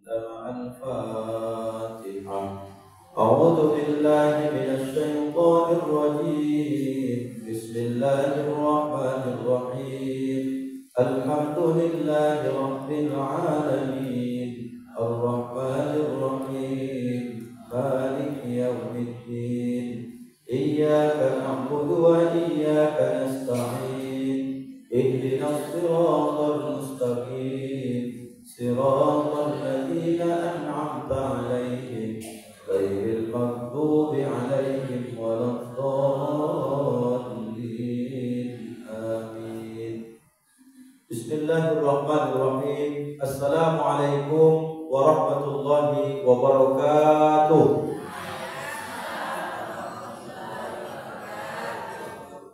الفاتحة. أعوذ بالله من الشيطان الرجيم. بسم الله الرحمن الرحيم. الحمد لله رب العالمين الرحمن الرحيم مالك يوم الدين إياك نعبد وإياك نستعين اهدنا الصراط المستقيم صراط الذين أنعمت عليهم غير المغضوب عليهم ولا الضالين آمين. Bismillahirrahmanirrahim. Assalamualaikum warahmatullahi wabarakatuh.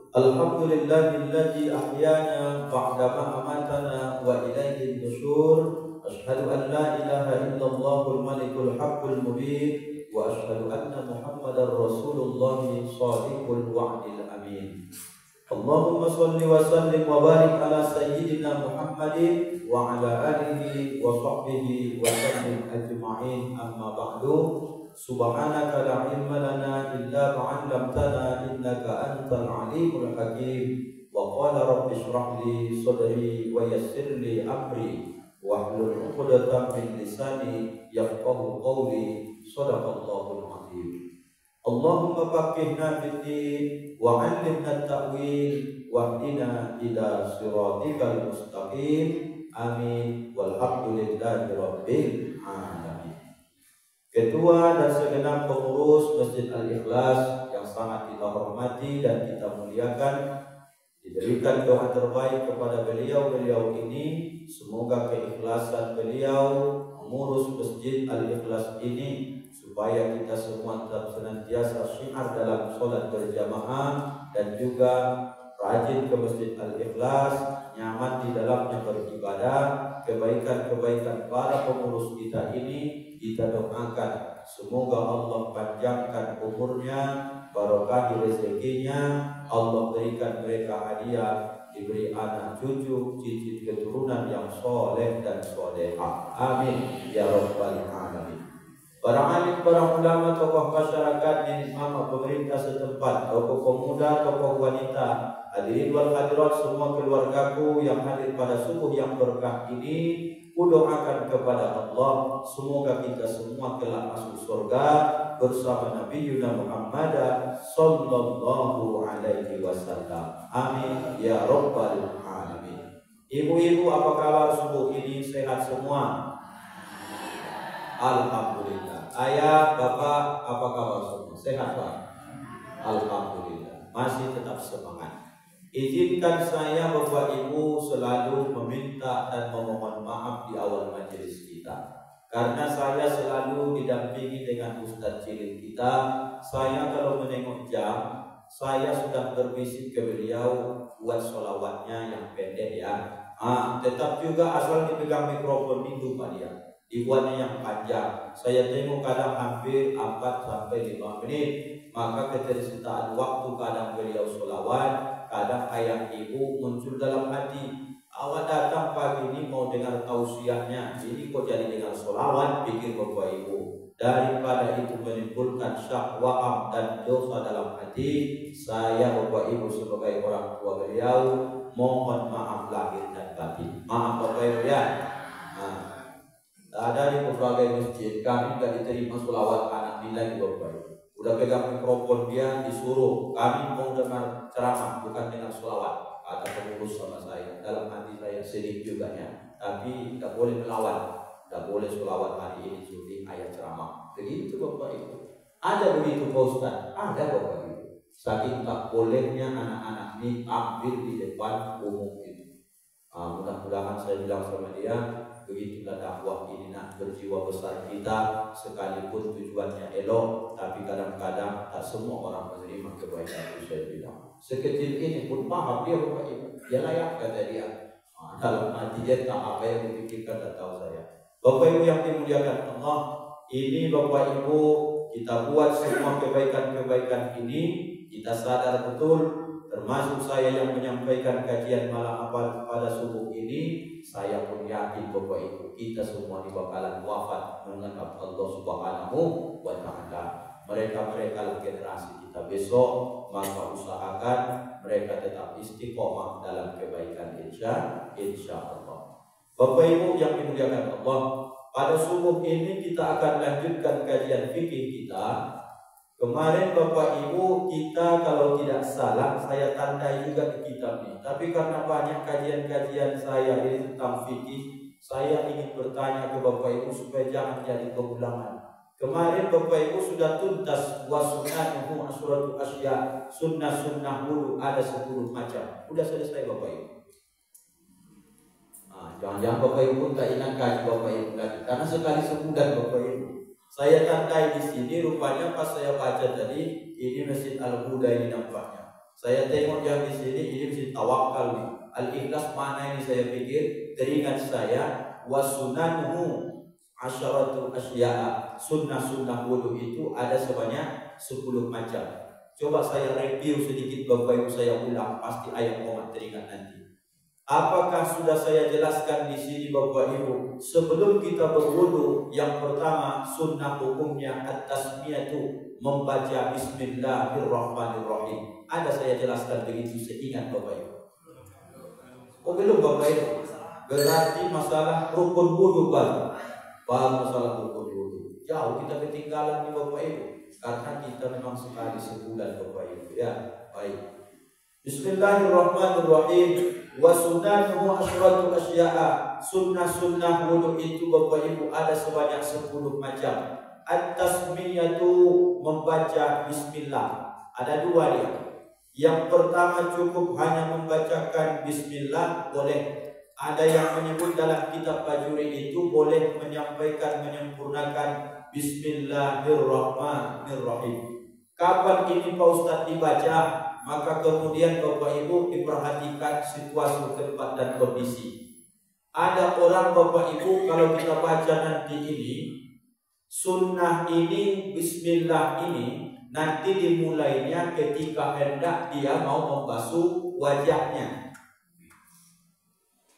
Alhamdulillahilladzi ahyana ba'dama amatana wa ilaihin nusyur. Asyhadu an la ilaha illallahul malikul haqqul mubin wa asyhadu anna Muhammadar Rasulullah shadiqul wa'dil amin. Allahumma shalli wa sallim wa barik ala sayyidina Muhammadin wa ala alihi wa sahbihi wa sallim ajma'in. Amma ba'du. Subhanaka la ilma lana illa ma 'allamtana innaka antal alimul hakim. Wa qala rabbi shrah li sadri wa yassir li amri wahlul 'uqdatam min lisani yafqahu qawli. Shadaqallahul 'azim. Allahumma faqihna fid din wa 'allimna at-ta'wil wahdina ila siratikal mustaqim. Amin. Walhamdulillahi rabbil alamin. Ketua dan segenap pengurus Masjid Al-Ikhlas yang sangat kita hormati dan kita muliakan, diberikan doa terbaik kepada beliau ini. Semoga keikhlasan beliau mengurus Masjid Al-Ikhlas ini supaya kita semua tetap senantiasa syiar dalam sholat berjamaah dan juga rajin ke Masjid Al-Ikhlas, nyaman di dalamnya beribadah. Kebaikan-kebaikan para pengurus kita ini kita doakan semoga Allah panjangkan umurnya, barokahi rezekinya, Allah berikan mereka hadiah, diberi anak cucu, cicit keturunan yang soleh dan solehah. Amin ya rabbal alamin. Para alim, para ulama, tokoh masyarakat, imam pemerintah setempat, tokoh pemuda, tokoh wanita, hadirin wal hadirat, semua keluargaku yang hadir pada subuh yang berkah ini, kudoakan kepada Allah semoga kita semua kelak masuk surga bersama Nabi Muhammad sallallahu alaihi wasallam. Amin ya rabbal alamin. Ibu-ibu, apa kabar subuh ini? Sehat semua? Alhamdulillah. Ayah, bapak, apa kabar semua? Sehat Pak? Alhamdulillah. Masih tetap semangat. Izinkan saya Bapak Ibu selalu meminta dan memohon maaf di awal majelis kita, karena saya selalu didampingi dengan Ustadz cilik kita. Saya kalau menengok jam, saya sudah berbisik ke beliau buat sholawatnya yang pendek ya. Tetap juga asal dipegang mikrofon itu Pak dia, dibuatnya yang panjang. Saya tengok kadang hampir 4-5 menit. Maka ketersediaan waktu kadang beliau sholawat, kadang ayah ibu muncul dalam hati, awak datang pagi ini mau dengar tausiahnya, ini kok jadi dengar sholawat, pikir Bapak Ibu. Daripada itu menimbulkan syahwat dan dosa dalam hati, saya Bapak Ibu sebagai orang tua beliau mohon maaf lahir dan batin. Maaf Bapak Ibu ya. Ada di berbagai masjid kami tidak diterima sholawat anak nilai Bapak Ibu. Udah pegang mikrofon dia disuruh, kami mau dengar ceramah bukan dengar sholawat. Kata pengurus sama saya, dalam hati saya sedih juga ya. Tapi tidak boleh melawan, tidak boleh sholawat hari ini syuting ayat ceramah. Begitu Bapak Ibu. Ada begitu Pak Ustaz? Ada Bapak Ibu. Saking tak bolehnya anak-anak ini ambil di depan umum itu. Mudah-mudahan saya bilang sama dia, begitulah dakwah ini nak berjiwa besar kita, sekalipun tujuannya elok, tapi kadang-kadang tak semua orang menerima kebaikan itu. Saya bilang sekecil ini pun paham dia Bapak Ibu, dia layak kata dia. Dalam hati dia tak apa yang dipikirkan, tak tahu saya. Bapak Ibu yang dimuliakan Allah, ini Bapak Ibu kita buat semua kebaikan-kebaikan ini, kita sadar betul termasuk saya yang menyampaikan kajian malam pada subuh ini. Saya pun yakin Bapak Ibu kita semua di bakalan wafat menghadap Allah Subhanahu wa Ta'ala. Mereka lah generasi kita besok, maka usahakan mereka tetap istiqomah dalam kebaikan insya Allah. Bapak Ibu yang dimuliakan Allah, pada subuh ini kita akan lanjutkan kajian fikih kita. Kemarin Bapak Ibu kita kalau tidak salah saya tandai juga di kitab ini. Tapi karena banyak kajian-kajian saya ini tentang fikih, saya ingin bertanya ke Bapak Ibu supaya jangan jadi pengulangan. Kemarin Bapak Ibu sudah tuntas wasunanuhu asuratul asya, sunnah wudu ada 10 macam. Udah selesai Bapak Ibu. Jangan-jangan Bapak Ibu tak ingat kaji Bapak Ibu lagi, karena sekali sebulan Bapak Ibu. Saya tandai di sini, rupanya pas saya baca tadi, ini Masjid Al-Huda ini nampaknya. Saya tengok yang di sini, ini Masjid Tawakal nih. Al-Ikhlas mana ini saya pikir, teringat saya wasunanuhu asyaratul asya'a, sunnah wudu itu ada sebanyak 10 macam. Coba saya review sedikit Bapak Ibu, saya ulang, pasti ayat komat teringat nanti. Apakah sudah saya jelaskan di sini Bapak Ibu? Sebelum kita berwudu, yang pertama sunnah hukumnya at-tasmiyatu, membaca Bismillahirrahmanirrahim. Ada saya jelaskan begitu seingat Bapak Ibu? Oh belum Bapak Ibu? Berarti masalah rukun wudu baru. Masalah rukun wudu. Jauh kita ketinggalan di Bapak Ibu, karena kita memang sekali sebulan Bapak Ibu ya. Baik. Bismillahirrahmanirrahim. Wa sunanuhu asyratu asya'a, sunnah wudu itu Bapak Ibu ada sebanyak 10 macam. At-tasmiyatu, membaca bismillah. Ada 2 dia. Yang pertama cukup hanya membacakan bismillah boleh. Ada yang menyebut dalam kitab Fajuri itu boleh menyampaikan, menyempurnakan Bismillahirrahmanirrahim. Kapan ini Pak Ustadz dibaca? Maka kemudian Bapak Ibu diperhatikan situasi tempat dan kondisi. Ada orang Bapak Ibu kalau kita baca nanti ini, sunnah ini, bismillah ini nanti dimulainya ketika hendak dia mau membasuh wajahnya.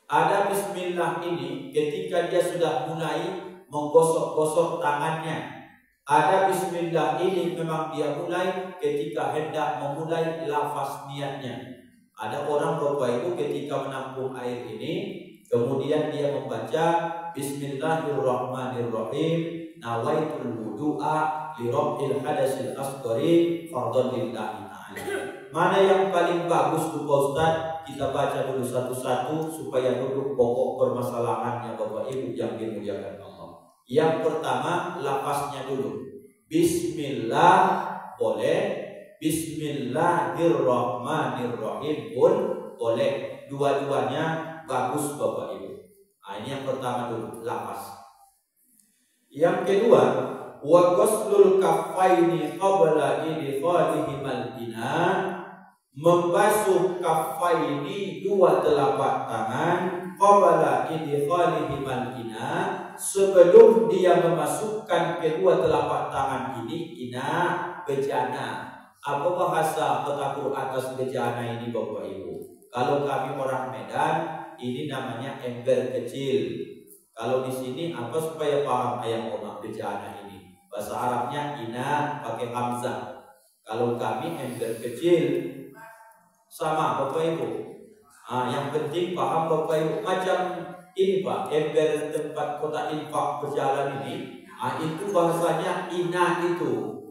Ada bismillah ini ketika dia sudah mulai menggosok-gosok tangannya. Ada bismillah ini memang dia mulai ketika hendak memulai lafaz niatnya. Ada orang Bapak Ibu ketika menampung air ini, kemudian dia membaca Bismillahirrahmanirrahim, nawaitul wudu'a li rabbil hadasil asghari fardhan lillahi ta'ala. Mana yang paling bagus tuh Pak Ustaz? Kita baca dulu satu-satu supaya duduk pokok permasalahannya Bapak Ibu yang dimuliakan Allah. Yang pertama lafaznya dulu. Bismillah boleh, Bismillahirrahmanirrahim pun boleh. Dua-duanya bagus Bapak Ibu. Nah, ini yang pertama dulu lafaz. Yang kedua, wa ghuslul kaffaini qabla idkhalihimal ina, membasuh kaffaini 2 telapak tangan qabla idkhalihimal ina, sebelum dia memasukkan kedua telapak tangan ini ina, bejana. Apa bahasa kota atas bejana ini Bapak Ibu? Kalau kami orang Medan ini namanya ember kecil. Kalau di sini apa supaya paham ayat Allah bejana ini? Bahasa Arabnya ina pakai hamzah. Kalau kami ember kecil sama Bapak Ibu. Yang penting paham Bapak Ibu, macam ini Pak, ember tempat kota infak berjalan ini, itu bahasanya ina itu.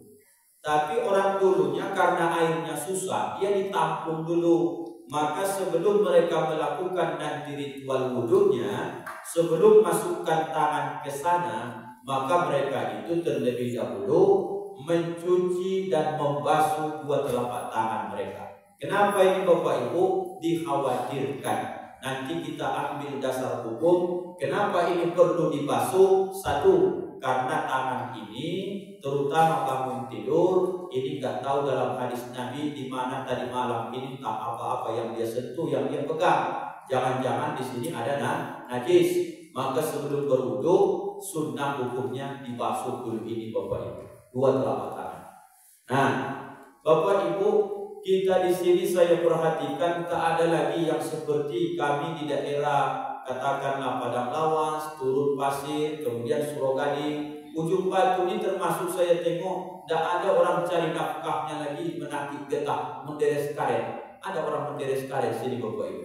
Tapi orang dulunya karena airnya susah, dia ditampung dulu. Maka sebelum mereka melakukan nanti ritual wudhunya, sebelum masukkan tangan ke sana, maka mereka itu terlebih dahulu mencuci dan membasuh 2 telapak tangan mereka. Kenapa ini Bapak Ibu? Dikhawatirkan nanti kita ambil dasar hukum. Kenapa ini perlu dibasuh? 1, karena tangan ini terutama bangun tidur ini nggak tahu dalam hadis Nabi di mana tadi malam ini tak apa-apa yang dia sentuh, yang dia pegang. Jangan-jangan di sini ada najis. Maka sebelum berwudu sunnah hukumnya dibasuh dulu ini Bapak Ibu, 2 telapak tangan. Nah Bapak Ibu, kita di sini saya perhatikan tak ada lagi yang seperti kami di daerah katakanlah Padang Lawas, Turun Pasir, kemudian Surogading, Ujung Batu ini termasuk saya tengok tak ada orang cari nafkahnya lagi menakik getah, menderes karet. Ada orang menderes karet sini Bapak Ibu.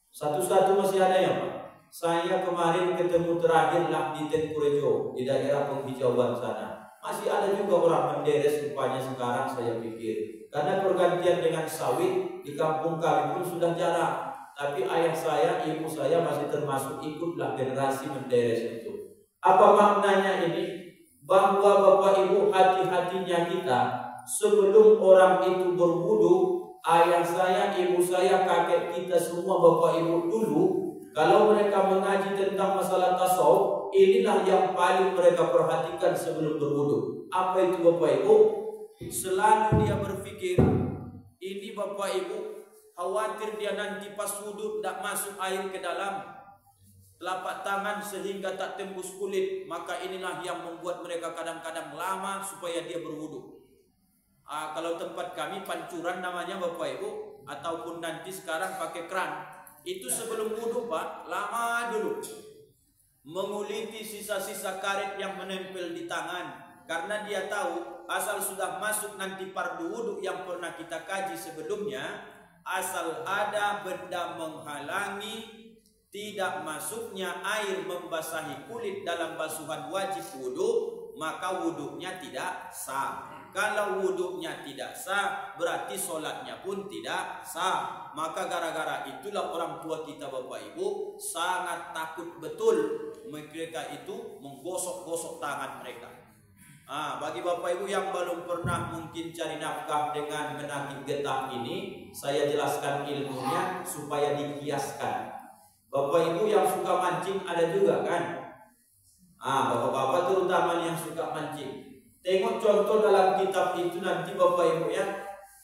Satu-satu masih ada ya Pak. Saya kemarin ketemu terakhirlah di Tengkurejo di daerah penghijauan sana. Masih ada juga orang menderes rupanya sekarang saya pikir. Karena pergantian dengan sawit di kampung kami pun sudah jarang. Tapi ayah saya, ibu saya masih termasuk ikutlah generasi menderes itu. Apa maknanya ini? Bahwa Bapak Ibu hati-hatinya kita sebelum orang itu berwudu, ayah saya, ibu saya, kakek kita semua Bapak Ibu dulu, kalau mereka mengaji tentang masalah tasawuf, inilah yang paling mereka perhatikan sebelum berwudu. Apa itu Bapak Ibu? Selalu dia berpikir, ini Bapak Ibu, khawatir dia nanti pas wudu tidak masuk air ke dalam telapak tangan sehingga tak tembus kulit. Maka inilah yang membuat mereka kadang-kadang lama supaya dia berwudu. Kalau tempat kami pancuran namanya Bapak Ibu, ataupun nanti sekarang pakai keran, itu sebelum wudu Pak, lama dulu menguliti sisa-sisa karet yang menempel di tangan. Karena dia tahu asal sudah masuk nanti fardu wudu yang pernah kita kaji sebelumnya, asal ada benda menghalangi tidak masuknya air membasahi kulit dalam basuhan wajib wudu, maka wudunya tidak sah. Kalau wudunya tidak sah, berarti sholatnya pun tidak sah. Maka gara-gara itulah orang tua kita Bapak Ibu sangat takut betul mereka itu menggosok-gosok tangan mereka. Bagi Bapak Ibu yang belum pernah mungkin cari nafkah dengan menakik getah ini, saya jelaskan ilmunya supaya dikiaskan. Bapak Ibu yang suka mancing ada juga kan? Bapak-bapak terutama yang suka mancing. Tengok contoh dalam kitab itu nanti Bapak Ibu ya,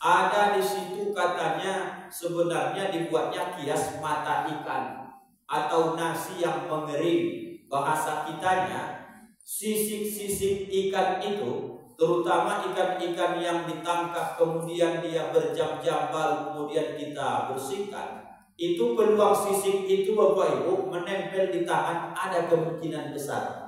ada di situ katanya sebenarnya dibuatnya kias mata ikan atau nasi yang mengering. Bahasa kitanya, sisik-sisik ikan itu, terutama ikan-ikan yang ditangkap kemudian dia berjam-jam baru kemudian kita bersihkan, itu peluang sisik itu Bapak Ibu menempel di tangan ada kemungkinan besar.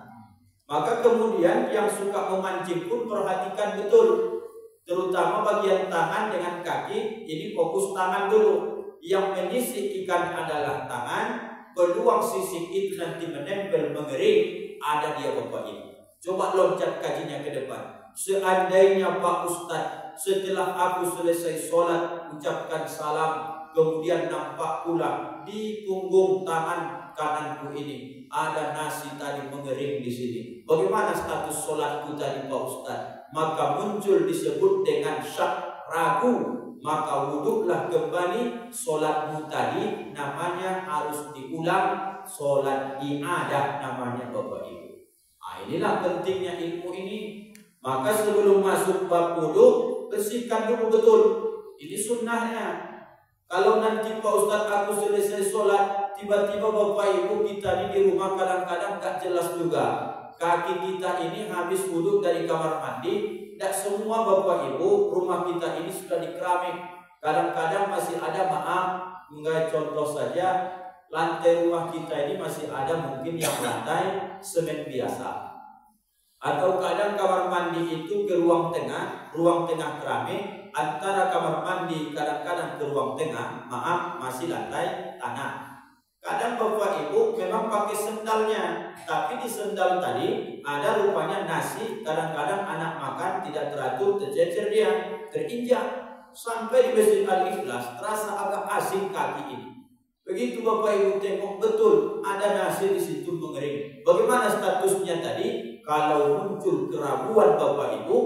Maka kemudian yang suka memancing pun perhatikan betul, terutama bagian tangan dengan kaki. Ini fokus tangan dulu. Yang menyisik ikan adalah tangan, peluang sisik itu nanti menempel mengering ada dia Bapak Ibu. Coba loncat kajinya ke depan. Seandainya Pak Ustadz setelah aku selesai sholat ucapkan salam, kemudian nampak pula di punggung tangan kananku ini ada nasi tadi mengering di sini. Bagaimana status sholatku tadi Pak Ustadz? Maka muncul disebut dengan syak, ragu. Maka wuduklah kembali, sholatmu tadi namanya harus diulang, sholat iadah namanya Bapak Ibu. Inilah pentingnya ilmu ini. Maka sebelum masuk bab wuduk, bersihkan dulu betul. Ini sunnahnya. Kalau nanti Pak Ustadz aku selesai sholat, tiba-tiba Bapak Ibu kita ini di rumah kadang-kadang gak jelas juga. Kaki kita ini habis wudhu dari kamar mandi. Tidak semua Bapak Ibu rumah kita ini sudah di keramik. Kadang-kadang masih ada, maaf, enggak contoh saja, lantai rumah kita ini masih ada mungkin yang lantai semen biasa. Atau kadang kamar mandi itu ke ruang tengah keramik. Antara kamar mandi kadang-kadang ke ruang tengah, maaf, masih lantai tanah. Kadang Bapak Ibu memang pakai sendalnya, tapi di sendal tadi ada rupanya nasi. Kadang-kadang anak makan tidak teratur, tercecer dia, terinjak. Sampai di Masjid Al-Ikhlas terasa agak asing kaki ini. Begitu Bapak Ibu tengok betul ada nasi di situ mengering. Bagaimana statusnya tadi? Kalau muncul keraguan Bapak Ibu,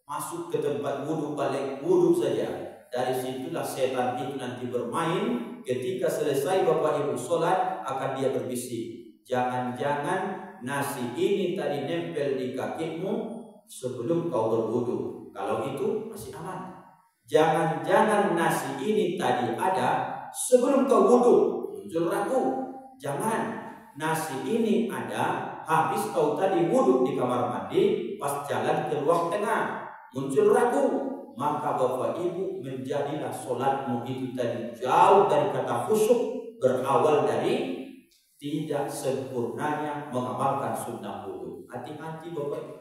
masuk ke tempat wudhu, balik wudhu saja. Dari situlah setan itu nanti bermain. Ketika selesai Bapak Ibu sholat, akan dia berbisik, jangan-jangan nasi ini tadi nempel di kakimu sebelum kau berwudhu. Kalau itu masih aman. Jangan-jangan nasi ini tadi ada sebelum kau wudhu. Muncul ragu. Jangan, nasi ini ada habis kau tadi wudhu di kamar mandi, pas jalan ke ruang tengah. Muncul ragu. maka Bapak Ibu menjadilah sholatmu itu tadi jauh dari kata khusyuk, berawal dari tidak sempurnanya mengamalkan sunnah wudu. Hati-hati Bapak Ibu,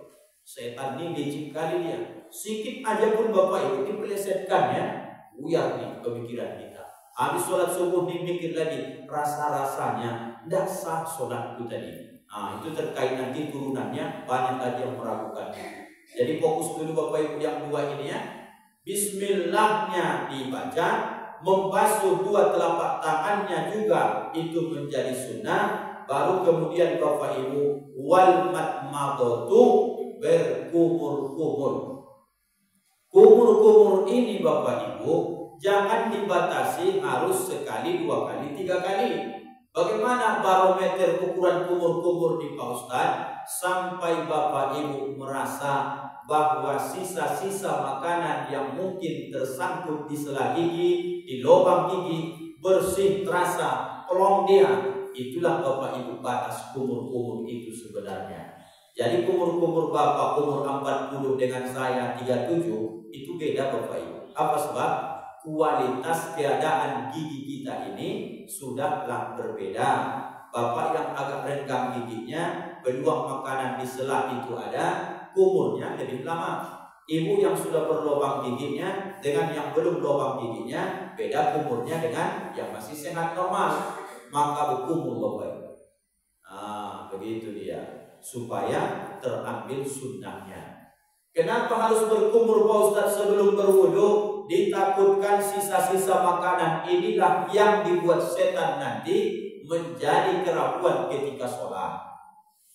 setan ini licik kali dia. Sedikit aja pun Bapak Ibu dipelesetkannya, buyar nih pemikiran kita. Habis sholat subuh nih mikir lagi, rasa-rasanya tidak sah sholatku tadi. Nah, itu terkait nanti turunannya, banyak lagi yang meragukannya. Jadi fokus dulu Bapak Ibu yang dua ini ya. Bismillahnya dibaca, membasuh dua telapak tangannya juga itu menjadi sunnah. Baru kemudian Bapak Ibu wal madmadatu, berkumur-kumur. Kumur-kumur ini Bapak Ibu jangan dibatasi harus sekali, dua kali, tiga kali. Bagaimana barometer ukuran kumur-kumur di Pak Ustadz? Sampai Bapak Ibu merasa bahwa sisa-sisa makanan yang mungkin tersangkut di sela gigi, di lubang gigi, bersih, terasa, plong dia. Itulah Bapak Ibu batas kumur-kumur itu sebenarnya. Jadi kumur-kumur Bapak umur 40 dengan saya 37 itu beda Bapak Ibu. Apa sebab? Kualitas keadaan gigi kita ini sudahlah berbeda. Bapak yang agak renggang giginya, peluang makanan di sela itu ada, kumurnya lebih lama. Ibu yang sudah berlubang giginya dengan yang belum lubang giginya, beda kumurnya dengan yang masih sehat normal. Maka berkumur Bapak Ibu. Nah, begitu dia. Supaya terambil sunnahnya. Kenapa harus berkumur Pak Ustadz sebelum berwudu? Ditakutkan sisa-sisa makanan inilah yang dibuat setan nanti menjadi keraguan ketika sholat.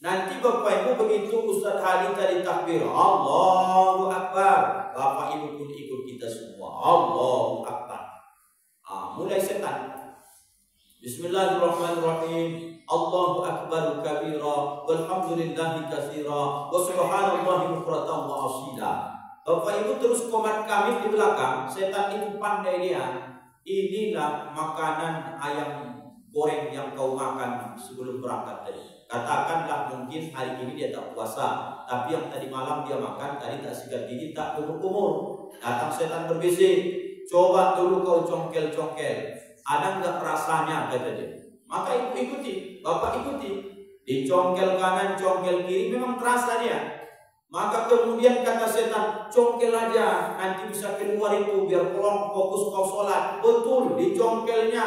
Nanti Bapak Ibu begitu Ustadz Ali tadi takbir Allahu Akbar, Bapak Ibu pun ikut kita semua Allahu Akbar. Mulai setan. Bismillahirrahmanirrahim. Allahu Akbar kabira walhamdulillahi katsira wa subhanallahi bukratan wa asila. Bapak Ibu terus komat kami di belakang. Setan itu pandai dia. Inilah makanan ayam goreng yang kau makan sebelum berangkat tadi. Katakanlah mungkin hari ini dia tak puasa, tapi yang tadi malam dia makan, tadi tak sikat gigi, tak kumur-kumur. Datang setan berbisik, coba dulu kau congkel-congkel, ada nggak rasanya, kata dia. Maka ibu ikuti, bapak ikuti. Dicongkel kanan, congkel kiri, memang terasa dia. Maka kemudian kata setan, congkel aja, nanti bisa keluar itu, biar pulang fokus kau sholat. Betul, dicongkelnya,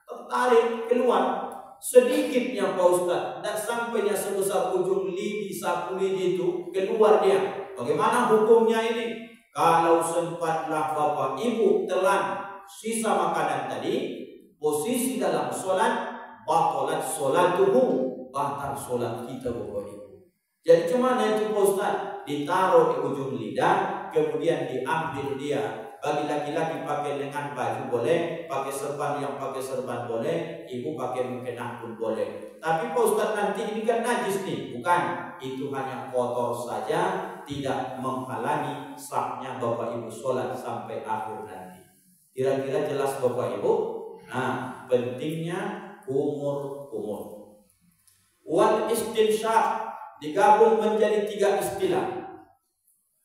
tertarik keluar. Sedikitnya Pak Ustadz, tidak sampainya sebesar ujung lidi, sapu lidi itu, keluar dia. Bagaimana hukumnya ini? Kalau sempatlah Bapak Ibu telan sisa makanan tadi, posisi dalam sholat, batalat sholatuhu, batal sholat kita Bapak Ibu. Jadi cuman itu Pak Ustadz, ditaruh di ujung lidah, kemudian diambil dia. Bagi laki-laki pakai lengan baju boleh, pakai serban yang pakai serban boleh, ibu pakai mukena pun boleh. Tapi Pak Ustadz nanti ini kan najis nih, bukan? Itu hanya kotor saja, tidak menghalangi sahnya Bapak Ibu sholat sampai akhir nanti. Kira-kira jelas Bapak Ibu? Nah, pentingnya kumur-kumur. Wal istinsyaq digabung menjadi 3 istilah.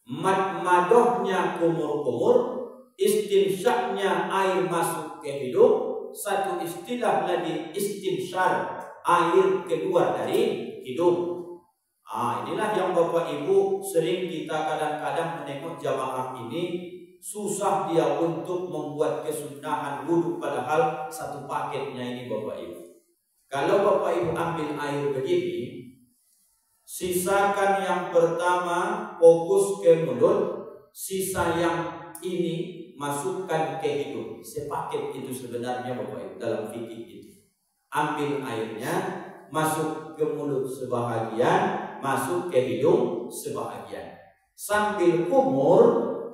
Madmadohnya kumur-kumur, istinsyaqnya air masuk ke hidung, satu istilah lagi istinsyar, air keluar dari hidung. Inilah yang Bapak Ibu sering kita kadang-kadang menengok jamaah ini susah dia untuk membuat kesunahan wudhu, padahal satu paketnya ini Bapak Ibu. Kalau Bapak Ibu ambil air begini, sisakan yang pertama fokus ke mulut, sisa yang ini masukkan ke hidung. Sepaket itu sebenarnya Bapak Ibu dalam fikih itu. Ambil airnya, masuk ke mulut sebahagian, masuk ke hidung sebahagian. Sambil kumur,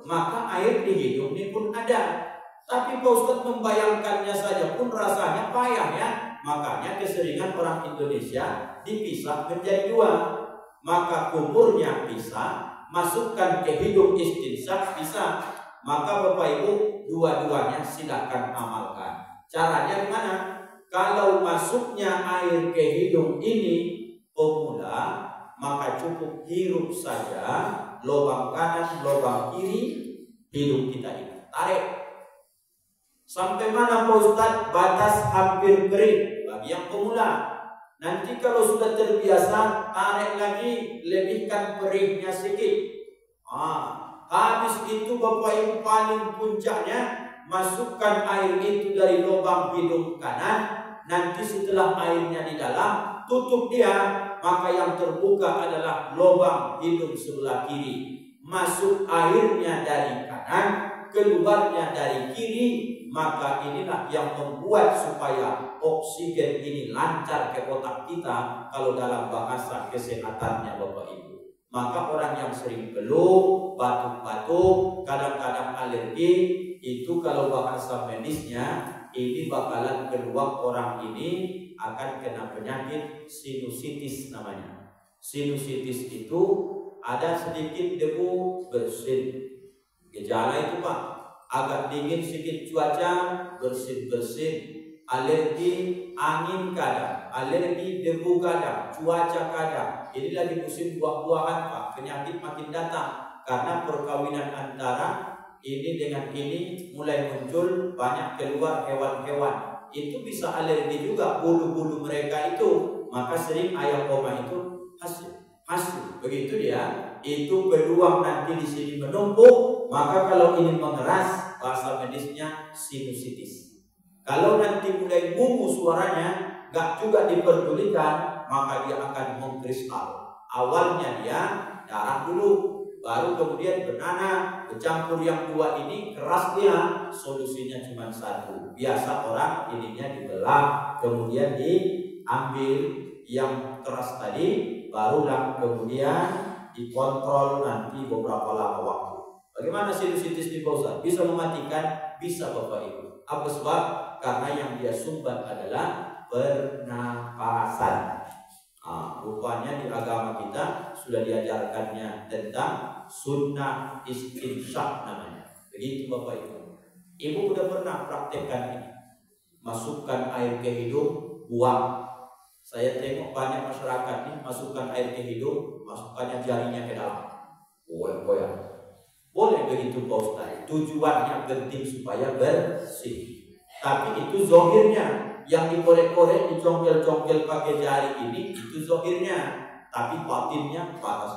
maka air di hidung ini pun ada. Tapi Pak Ustadz membayangkannya saja pun rasanya payah ya. Makanya keseringan orang Indonesia dipisah menjadi 2. Maka kumurnya bisa, masukkan ke hidung istinsyaq bisa. Maka Bapak Ibu dua-duanya silakan amalkan. Caranya gimana? Kalau masuknya air ke hidung ini pemula, maka cukup hirup saja lubang kanan, lubang kiri, hidung kita ini. Tarik. Sampai mana Pak Ustaz? Batas hampir kering bagi yang pemula. Nanti kalau sudah terbiasa, tarik lagi, lebihkan perihnya sedikit. Habis itu Bapak Ibu paling puncaknya, masukkan air itu dari lubang hidung kanan. Nanti setelah airnya di dalam, tutup dia. Maka yang terbuka adalah lubang hidung sebelah kiri. Masuk airnya dari kanan, keluarnya dari kiri. Maka inilah yang membuat supaya oksigen ini lancar ke otak kita. Kalau dalam bahasa kesehatannya Bapak Ibu, maka orang yang sering peluh, batuk-batuk, kadang-kadang alergi, itu kalau bahasa medisnya ini bakalan keluar orang ini akan kena penyakit sinusitis namanya. Sinusitis itu ada sedikit debu bersin. Gejala itu Pak, agak dingin sedikit cuaca, bersin-bersin, alergi angin kadang, alergi debu kadang, cuaca kadang. Ini lagi musim buah-buahan Pak, penyakit makin datang karena perkawinan antara ini dengan ini mulai muncul, banyak keluar hewan-hewan. Itu bisa alergi juga bulu-bulu mereka itu. Maka sering ayam oma itu hasil. Begitu dia. Itu peluang nanti di sini menumpuk. Maka kalau ini mengeras, bahasa medisnya sinusitis. Kalau nanti mulai bungu suaranya, gak juga diperdulikan, maka dia akan mengkristal. Awalnya dia darah dulu, baru kemudian bernanah, bercampur yang dua ini keras dia. Solusinya cuma satu. Biasa orang ininya dibelah, kemudian diambil yang keras tadi, barulah kemudian dikontrol nanti beberapa lama waktu. Bagaimana sinusitis di Pak? Bisa mematikan? Bisa Bapak Ibu. Apa sebab? Karena yang dia sumbat adalah pernapasan. Rupanya di agama kita sudah diajarkannya tentang sunnah istinsyak namanya. Begitu Bapak Ibu. Ibu sudah pernah praktekkan ini. Masukkan air ke hidung, buang. Saya tengok banyak masyarakat ini masukkan air ke hidung, masukkannya jarinya ke dalam. Goyang-goyang. Boleh begitu Pak Ustaz. Tujuannya penting supaya bersih. Tapi itu zohirnya. Yang dikorek-korek, dicongkel-congkel pakai jari ini, itu zohirnya. Tapi batinnya batas.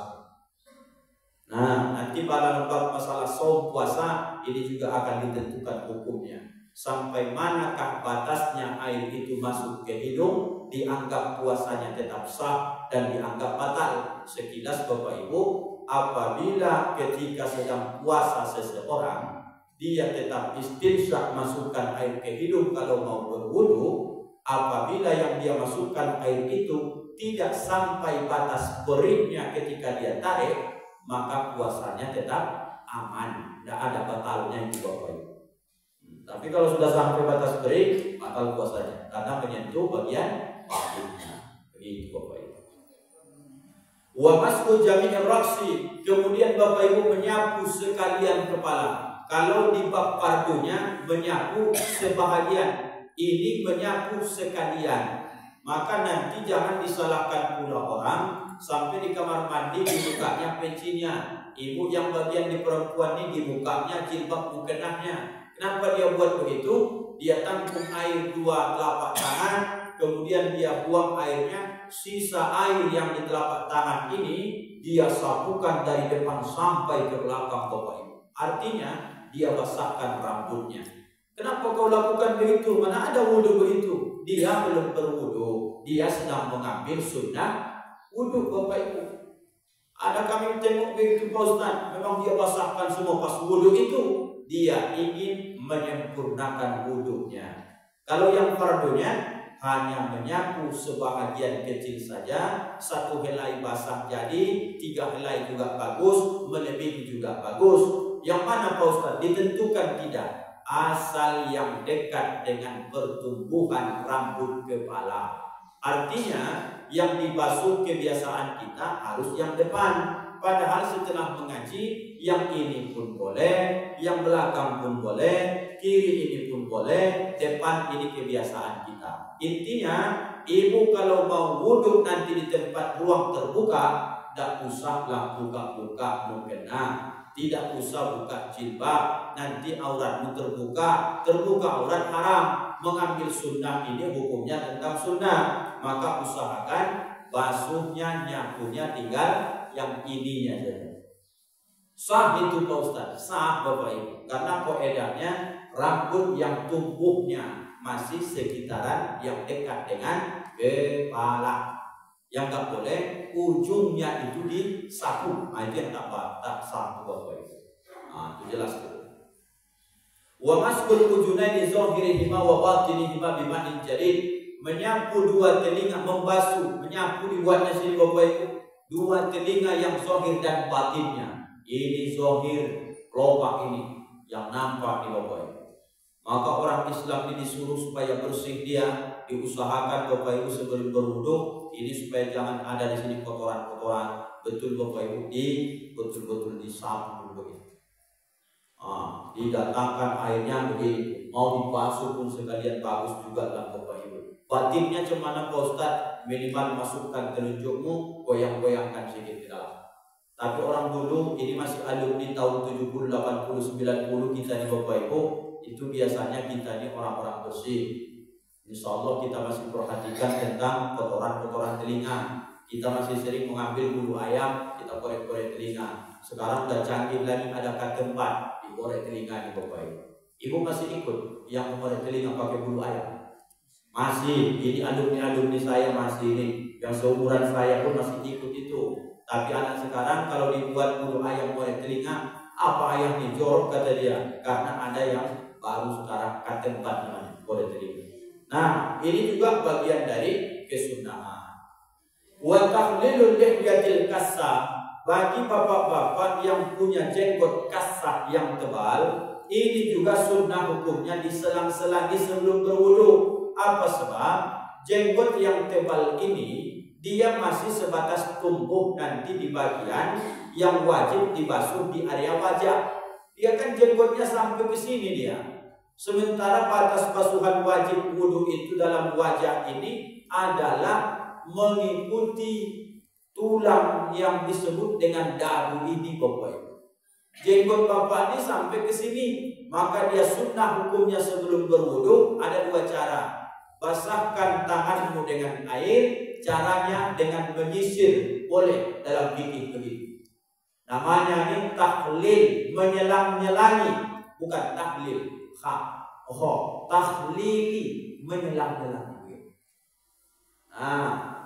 Nah, nanti pada lembar masalah saum puasa, ini juga akan ditentukan hukumnya. Sampai manakah batasnya air itu masuk ke hidung, dianggap puasanya tetap sah dan dianggap batal. Sekilas Bapak Ibu, apabila ketika sedang puasa seseorang, dia tetap istinsyak masukkan air ke hidung kalau mau berwudu, apabila yang dia masukkan air itu tidak sampai batas perihnya ketika dia tarik, maka puasanya tetap aman, tidak ada batalnya itu Bapak Ibu. Tapi kalau sudah sampai batas perih, batal puasanya karena menyentuh bagian batinnya. Begitu Bapak Ibu. Wa masku jami'ir ra'si, kemudian Bapak Ibu menyapu sekalian kepala. Kalau di bab fardunya menyapu sebahagian, ini menyapu sekalian. Maka nanti jangan disalahkan pula orang sampai di kamar mandi dibukanya pecinya. Ibu yang bagian di perempuan ini dibukanya jilbab mukenahnya. Kenapa dia buat begitu? Dia tampung air 2 telapak tangan, kemudian dia buang airnya. Sisa air yang di telapak tangan ini dia sapukan dari depan sampai ke belakang Bapak Ibu. Artinya dia basahkan rambutnya. Kenapa kau lakukan begitu? Mana ada wudhu begitu? Dia belum berwudhu. Dia sedang mengambil sunnah wudhu Bapak Ibu. Ada kami tengok begitu Pak Ustaz. Memang dia basahkan semua pas wudhu itu. Dia ingin menyempurnakan wudhunya. Kalau yang fardunya hanya menyapu sebahagian kecil saja, 1 helai basah jadi, 3 helai juga bagus, melebihi juga bagus. Yang mana Pak Ustaz? Ditentukan tidak. Asal yang dekat dengan pertumbuhan rambut kepala. Artinya yang dibasuh kebiasaan kita harus yang depan. Padahal setelah mengaji, yang ini pun boleh, yang belakang pun boleh, kiri ini pun boleh, depan ini kebiasaan kita. Intinya, ibu kalau mau wudhu nanti di tempat ruang terbuka, tidak usahlah buka-buka mukena. tidak usah buka jilbab, nanti auratmu terbuka aurat haram. Mengambil sunnah ini hukumnya tentang sunnah, maka usahakan basuhnya, nyapunya tinggal yang ininya saja. Sah itu Pak Ustaz, sah Bapak Ibu, karena koedahnya rambut yang tumbuhnya masih sekitaran yang dekat dengan kepala. Yang nggak boleh ujungnya itu disapu, itu yang tak sah Bapak Ibu. Itu jelas tuh. Wa maskul ujunaini zahirihima wa batinihima bima'in jadid. Menyapu dua telinga, membasuh, menyapu dibuatnya sini Bapak Ibu, dua telinga yang zahir dan batinnya. Ini zahir, kelopak ini yang nampak di Bapak Ibu. Maka orang Islam ini disuruh supaya bersih dia, diusahakan Bapak Ibu sebelum berwudu ini supaya jangan ada di sini kotoran-kotoran. Betul Bapak Ibu, betul-betul disapu begitu. Didatangkan airnya begini, mau dibasuh pun sekalian bagus juga lah Bapak Ibu. Batinnya cemana Pak Ustaz? Minimal masukkan telunjukmu, goyang-goyangkan sedikit ke dalam. Tapi orang dulu, ini masih alumni tahun 70, 80, 90 kita nih Bapak Ibu, itu biasanya kita ini orang-orang bersih. Insya Allah kita masih perhatikan tentang kotoran-kotoran telinga. Kita masih sering mengambil bulu ayam, kita korek-korek telinga. Sekarang udah canggih lagi, ada ketempat dikorek telinga di Bapak Ibu. Ibu masih ikut yang mengkorek telinga pakai bulu ayam? Masih, ini alumni saya masih ini, yang seumuran saya pun masih ikut itu. Tapi anak sekarang kalau dibuat bulu ayam korek telinga, apa ayam nih jorok kata dia, karena ada yang baru sekarang ketempat namanya korek telinga. Nah, ini juga bagian dari kesunahan. Wa tahlilul lihyatil kassah, bagi bapak-bapak yang punya jenggot kassah yang tebal, ini juga sunnah hukumnya diselang-selangi sebelum berwudu. Apa sebab? Jenggot yang tebal ini dia masih sebatas tumbuh nanti di bagian yang wajib dibasuh di area wajah. Dia kan jenggotnya sampai ke sini dia. Sementara batas basuhan wajib wudu itu dalam wajah ini adalah mengikuti tulang yang disebut dengan dagu ini Bapak Ibu. Jenggot Bapak ini sampai ke sini, maka dia sunnah hukumnya sebelum berwudu ada dua cara. Basahkan tanganmu dengan air, caranya dengan menyisir, boleh dalam fikih begitu. Namanya ini tahlil, menyelang-nyelangi, bukan tahlil. Tahlili, menyelang-nyelangi.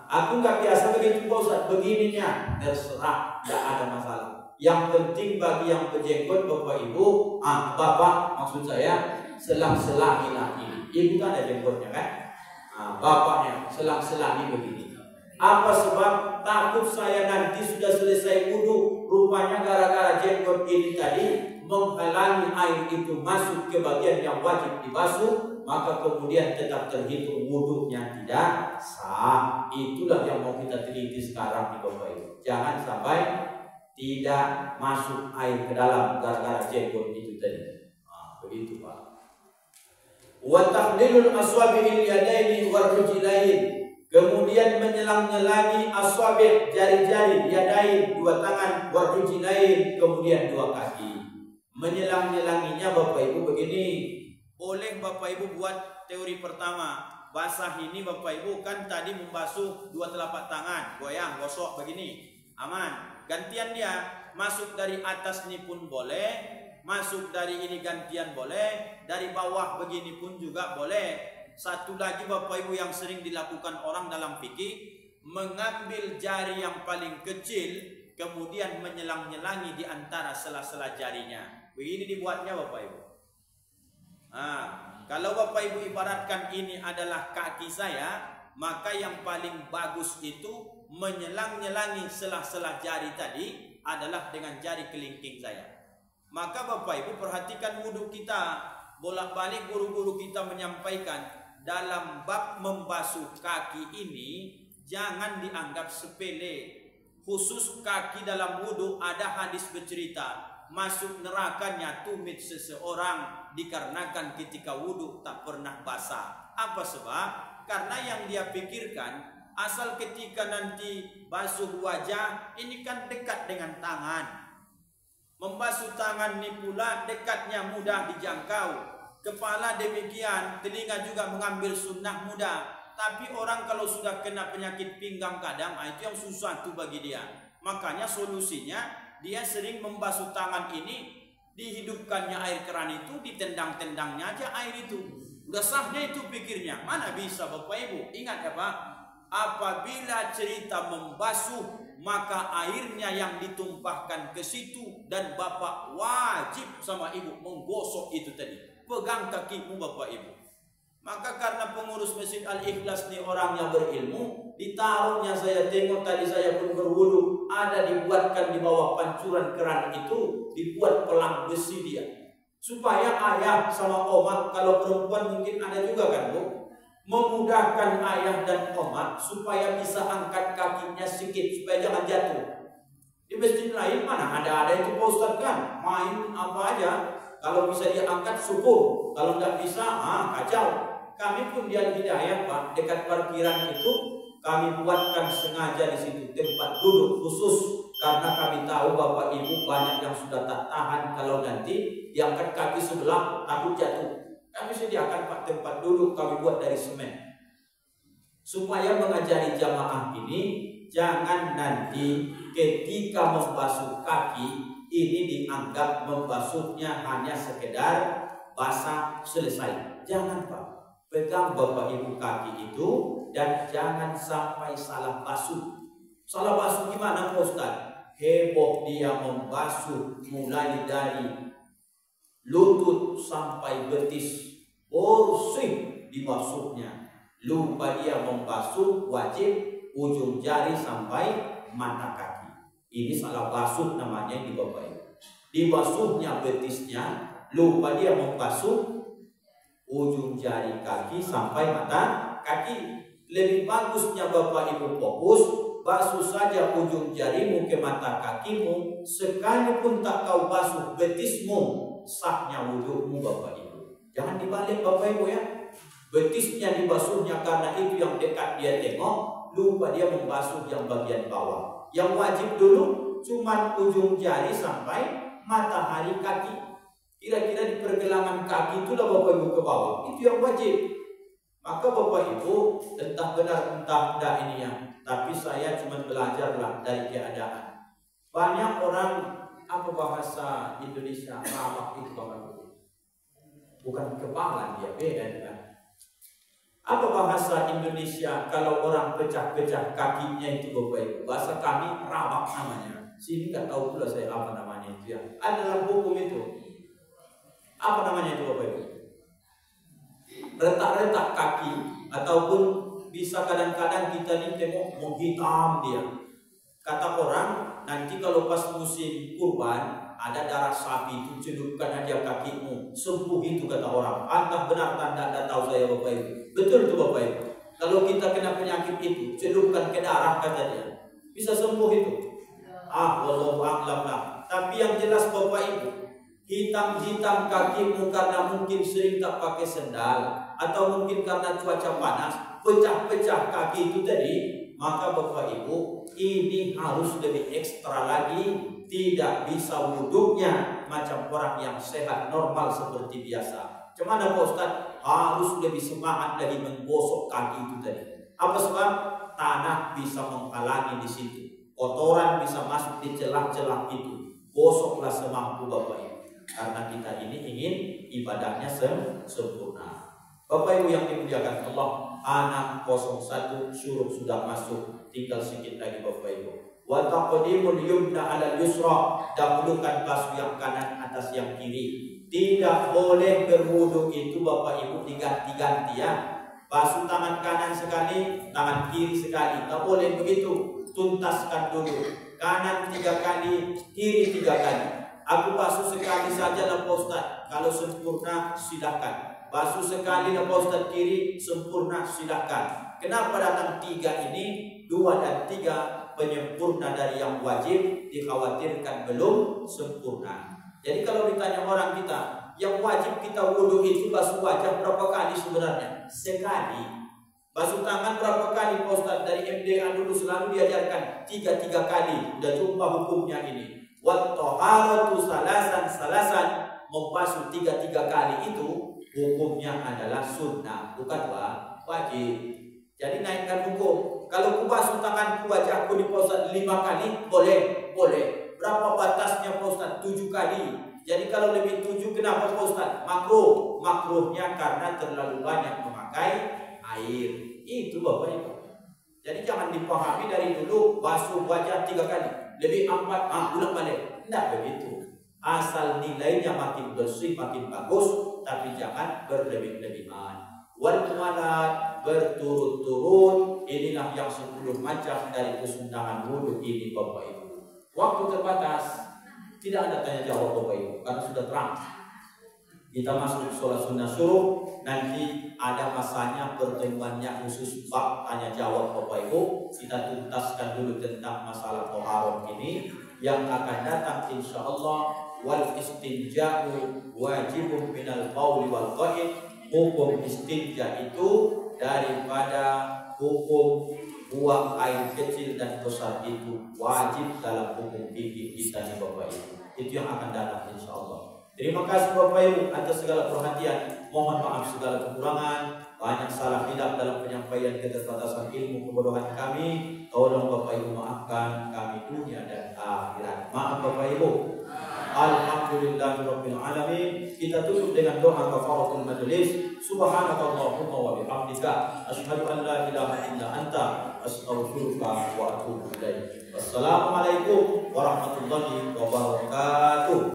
Aku nggak biasa begitu Pak Ustaz, begininya terserah, tidak ada masalah. Yang penting bagi yang berjenggot Bapak Ibu, Bapak maksud saya selang-selangi ini. Ibu kan ada jenggotnya kan? Bapaknya selang-selangi begini. Apa sebab? Takut saya nanti sudah selesai wudu, rupanya gara-gara jenggot ini tadi menghalangi air itu masuk ke bagian yang wajib dibasuh, maka kemudian tetap terhitung wudunya tidak sah. Itulah yang mau kita teliti sekarang di Bapak Ibu. Jangan sampai tidak masuk air ke dalam gara-gara jenggot itu tadi. Begitu Pak. Wa tahlilul aswabi'il yadaini warujlain, kemudian menyelang-nyelangi aswabi' jari-jari, yadain dua tangan, warujlain kemudian dua kaki. Menyelang-nyelanginya Bapak Ibu begini. Boleh Bapak Ibu buat teori pertama. Basah ini Bapak Ibu kan tadi membasuh dua telapak tangan, goyang, gosok begini. Aman. Gantian dia masuk dari atas ini pun boleh, masuk dari ini gantian boleh, dari bawah begini pun juga boleh. Satu lagi Bapak Ibu yang sering dilakukan orang dalam fikih, mengambil jari yang paling kecil kemudian menyelang-nyelangi di antara sela-sela jarinya. Begini dibuatnya Bapak Ibu. Kalau Bapak Ibu ibaratkan ini adalah kaki saya, maka yang paling bagus itu menyelang-nyelangi sela-sela jari tadi adalah dengan jari kelingking saya. Maka Bapak Ibu perhatikan wudhu kita. Bolak-balik guru-guru kita menyampaikan dalam bab membasuh kaki ini jangan dianggap sepele. Khusus kaki dalam wudhu ada hadis bercerita masuk nerakanya tumit seseorang dikarenakan ketika wudhu tak pernah basah. Apa sebab? Karena yang dia pikirkan asal ketika nanti basuh wajah ini kan dekat dengan tangan. Membasuh tangan ini pula dekatnya mudah dijangkau. Kepala demikian, telinga juga mengambil sunnah mudah. Tapi orang kalau sudah kena penyakit pinggang kadang, itu yang susah tuh bagi dia. Makanya solusinya dia sering membasuh tangan ini, dihidupkannya air keran itu, ditendang-tendangnya aja air itu. Udah sahnya itu pikirnya. Mana bisa Bapak Ibu? Ingat ya Pak, apabila cerita membasuh, maka airnya yang ditumpahkan ke situ, dan Bapak wajib sama Ibu menggosok itu tadi. Pegang kakimu Bapak Ibu. Maka karena pengurus Masjid Al-Ikhlas ini orangnya berilmu, ditaruhnya saya tengok tadi saya pun berwudu, ada dibuatkan di bawah pancuran keran itu, dibuat pelang besi dia. Supaya ayah sama omak, kalau perempuan mungkin ada juga kan Bu, memudahkan ayah dan omak supaya bisa angkat kakinya sedikit supaya jangan jatuh. Di masjid lain mana ada itu Pak Ustadz kan, main apa aja, kalau bisa dia angkat syukur, kalau nggak bisa kacau. Kami pun di Al-Hidayah Pak, dekat parkiran itu kami buatkan sengaja di situ tempat duduk khusus, karena kami tahu Bapak Ibu banyak yang sudah tak tahan kalau nanti diangkat kaki sebelah takut jatuh. Kami sediakan Pak tempat duduk, kami buat dari semen supaya mengajari jamaah ini jangan nanti ketika membasuh kaki ini dianggap membasuhnya hanya sekedar basah selesai. Jangan Pak, pegang Bapak Ibu kaki itu dan jangan sampai salah basuh. Salah basuh gimana Pak Ustaz? Heboh dia membasuh mulai dari lutut sampai betis, bersih dibasuhnya. Lupa dia membasuh wajib ujung jari sampai mata kaki. Ini salah basuh namanya di Bapak Ibu. Dibasuhnya betisnya, lupa dia membasuh ujung jari kaki sampai mata kaki. Lebih bagusnya Bapak Ibu fokus, basuh saja ujung jarimu ke mata kakimu, sekalipun tak kau basuh betismu, sahnya wudhumu Bapak Ibu. Jangan dibalik Bapak Ibu ya. Betisnya dibasuhnya karena itu yang dekat dia tengok, lupa dia membasuh yang bagian bawah. Yang wajib dulu cuma ujung jari sampai matahari kaki. Kira-kira di pergelangan kaki itulah Bapak Ibu ke bawah, itu yang wajib. Maka Bapak Ibu entah benar entah tidak ini ya, tapi saya cuma belajarlah dari keadaan. Banyak orang, apa bahasa Indonesia, rawak itu Bapak Ibu, bukan kepalan dia, beda kan. Apa bahasa Indonesia kalau orang pecah-pecah kakinya itu Bapak Ibu? Bahasa kami rawak namanya. Sini nggak tahu pula saya apa namanya itu ya. Ada dalam hukum itu. Apa namanya itu Bapak Ibu? Retak-retak kaki, ataupun bisa kadang-kadang kita nih tengok menghitam dia. Kata orang nanti kalau pas musim kurban ada darah sapi itu, celupkan aja kakimu, sembuh itu kata orang. Entah benar tanda tak tahu saya Bapak Ibu. Betul itu Bapak Ibu. Kalau kita kena penyakit itu, celupkan ke darah kata dia, bisa sembuh itu. Wallahu a'lam lah. Tapi yang jelas Bapak Ibu, hitam-hitam kakimu karena mungkin sering tak pakai sendal, atau mungkin karena cuaca panas, pecah-pecah kaki itu tadi, maka Bapak Ibu ini harus lebih ekstra lagi. Tidak bisa wuduknya macam orang yang sehat normal seperti biasa. Cuman Pak Ustaz harus lebih semangat lagi menggosok kaki itu tadi. Apa sebab? Tanah bisa menghalangi di situ, kotoran bisa masuk di celah-celah itu. Gosoklah semampu Bapak Ibu, karena kita ini ingin ibadahnya sempurna. Bapak Ibu yang dimuliakan Allah, anak 01 syuruk sudah masuk, tinggal sedikit lagi Bapak Ibu. Wa taqdimul yumna 'ala yusra, dahulukan basuh yang kanan atas yang kiri. Tidak boleh berwudu itu Bapak Ibu diganti-ganti ya. Basuh tangan kanan sekali, tangan kiri sekali. Tak boleh begitu. Tuntaskan dulu. Kanan 3 kali, kiri 3 kali. Aku basuh sekali saja lah Pak Ustaz. Kalau sempurna silakan. Basuh sekali lah Pak Ustaz kiri, sempurna silakan. Kenapa datang 3 ini? 2 dan 3 penyempurna dari yang wajib, dikhawatirkan belum sempurna. Jadi kalau ditanya orang kita, yang wajib kita wudhu itu basuh wajah berapa kali sebenarnya? Sekali. Basuh tangan berapa kali Pak Ustaz? Dari MDA dulu selalu diajarkan 3 kali. Udah jumpa hukumnya ini. Wa taharatu salasan, membasuh 3 kali itu hukumnya adalah sunnah, bukan wajib. Jadi naikkan hukum. Kalau ku basuh tanganku, wajahku di Pak Ustaz 5 kali, boleh. Berapa batasnya Pak Ustaz? 7 kali. Jadi kalau lebih 7 kenapa Pak Ustaz? Makruhnya karena terlalu banyak memakai air. Itu Bapak Ibu. Jadi jangan dipahami dari dulu basuh wajah 3 kali, lebih 4, ulang balik. Tidak begitu. Asal nilainya makin bersih, makin bagus, tapi jangan berlebih-lebihan. Wal muamalat berturut-turut, inilah yang 10 macam dari kesunnahan wudu ini Bapak Ibu. Waktu terbatas, tidak ada tanya jawab Bapak Ibu, karena sudah terang. Kita masuk sholat sunnah suruh, nanti ada masanya pertemuannya khusus bab tanya jawab Bapak Ibu. Kita tuntaskan dulu tentang masalah toharoh ini yang akan datang insya Allah. Wal istinja'u wajibun minal qawli wal qaid. Hukum istinja itu daripada hukum buang air kecil dan besar itu wajib dalam hukum fikih kita nih Bapak Ibu. Itu yang akan datang insya Allah. Terima kasih Bapak Ibu atas segala perhatian. Mohon maaf segala kekurangan, banyak salah hilaf dalam penyampaian keterbatasan ilmu kebodohan kami. Tolong Bapak Ibu maafkan kami dunia dan akhirat. Maaf Bapak Ibu. Alhamdulillahirabbil alamin. Kita tutup dengan doa kafaratul majlis. Subhanakallahumma wa bihamdika asyhadu an la ilaha illa anta astaghfiruka wa atubu ilaik. Wassalamualaikum warahmatullahi wabarakatuh.